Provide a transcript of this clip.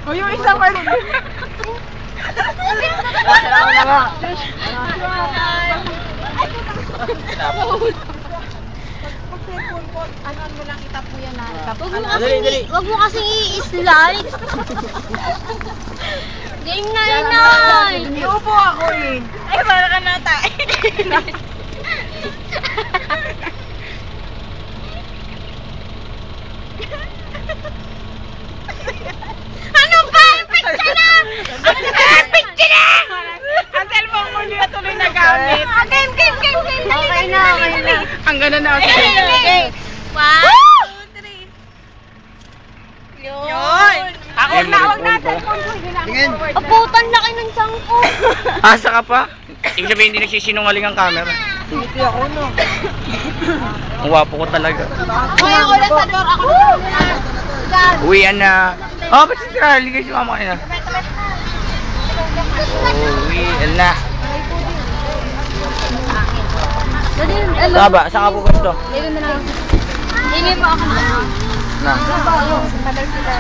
O yung isang part. Ano mo lang itap mo yan na itap. Wag mo kasing i-slide. Game na inay. Iupo ako eh. Ay, para ka nata. Ano ba? Picture na! Picture na! Ang cellphone mo hindi na tuloy nagamit. Game. Okay na. Ang ganda na ako. Okay. 1, 2, 3. Yun! Ako na, huwag na cellphone ko. Tingin. Aputan laki ng sangko. Asa ka pa? Ibig sabihin hindi nagsisinungaling ang camera. Hindi ako no. Ang wapo ko talaga. Okay, ako lang sa door. Ako lang. Uwian na. Oh, ba't si Charlie guys? Sumama kayo na. Uwian na. Saba, saan ka po gusto? Hindi pa ako na. Na. Padal sila.